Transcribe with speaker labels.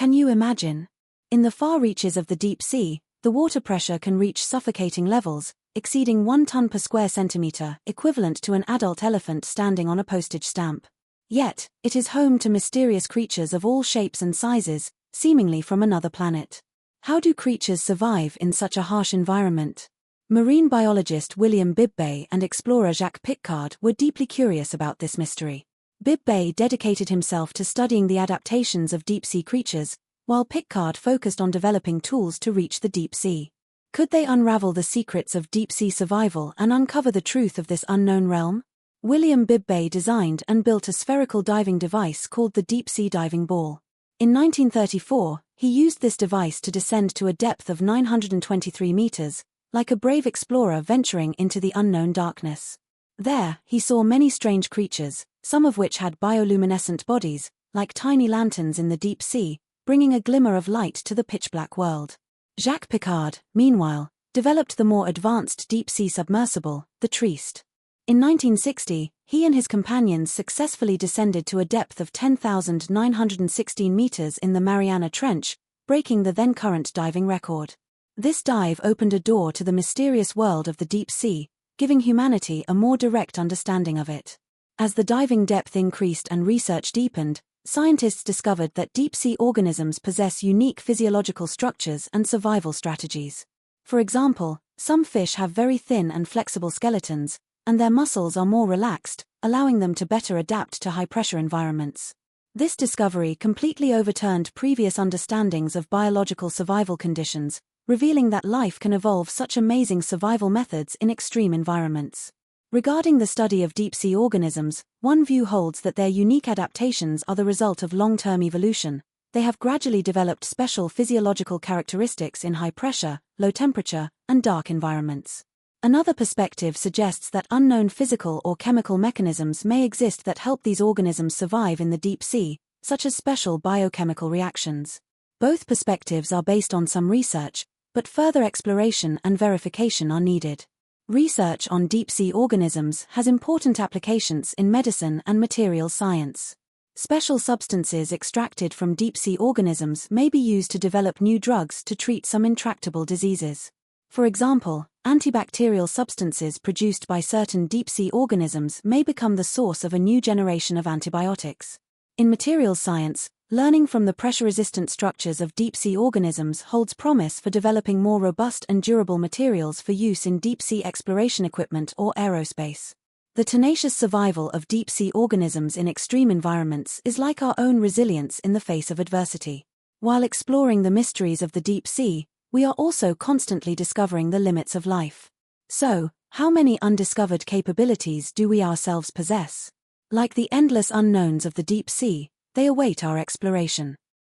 Speaker 1: Can you imagine? In the far reaches of the deep sea, the water pressure can reach suffocating levels, exceeding 1 ton per square centimeter, equivalent to an adult elephant standing on a postage stamp. Yet, it is home to mysterious creatures of all shapes and sizes, seemingly from another planet. How do creatures survive in such a harsh environment? Marine biologist William Bibbay and explorer Jacques Piccard were deeply curious about this mystery. Bibbay dedicated himself to studying the adaptations of deep-sea creatures, while Piccard focused on developing tools to reach the deep sea. Could they unravel the secrets of deep-sea survival and uncover the truth of this unknown realm? William Bibbay designed and built a spherical diving device called the deep-sea diving ball. In 1934, he used this device to descend to a depth of 923 meters, like a brave explorer venturing into the unknown darkness. There, he saw many strange creatures, some of which had bioluminescent bodies, like tiny lanterns in the deep sea, bringing a glimmer of light to the pitch-black world. Jacques Piccard, meanwhile, developed the more advanced deep-sea submersible, the Trieste. In 1960, he and his companions successfully descended to a depth of 10,916 meters in the Mariana Trench, breaking the then-current diving record. This dive opened a door to the mysterious world of the deep sea, giving humanity a more direct understanding of it. As the diving depth increased and research deepened, scientists discovered that deep-sea organisms possess unique physiological structures and survival strategies. For example, some fish have very thin and flexible skeletons, and their muscles are more relaxed, allowing them to better adapt to high-pressure environments. This discovery completely overturned previous understandings of biological survival conditions, revealing that life can evolve such amazing survival methods in extreme environments. Regarding the study of deep-sea organisms, one view holds that their unique adaptations are the result of long-term evolution. They have gradually developed special physiological characteristics in high pressure, low temperature, and dark environments. Another perspective suggests that unknown physical or chemical mechanisms may exist that help these organisms survive in the deep sea, such as special biochemical reactions. Both perspectives are based on some research, but further exploration and verification are needed. Research on deep-sea organisms has important applications in medicine and materials science. Special substances extracted from deep-sea organisms may be used to develop new drugs to treat some intractable diseases. For example, antibacterial substances produced by certain deep-sea organisms may become the source of a new generation of antibiotics. In materials science, learning from the pressure-resistant structures of deep-sea organisms holds promise for developing more robust and durable materials for use in deep-sea exploration equipment or aerospace. The tenacious survival of deep-sea organisms in extreme environments is like our own resilience in the face of adversity. While exploring the mysteries of the deep sea, we are also constantly discovering the limits of life. So, how many undiscovered capabilities do we ourselves possess? Like the endless unknowns of the deep sea, they await our exploration.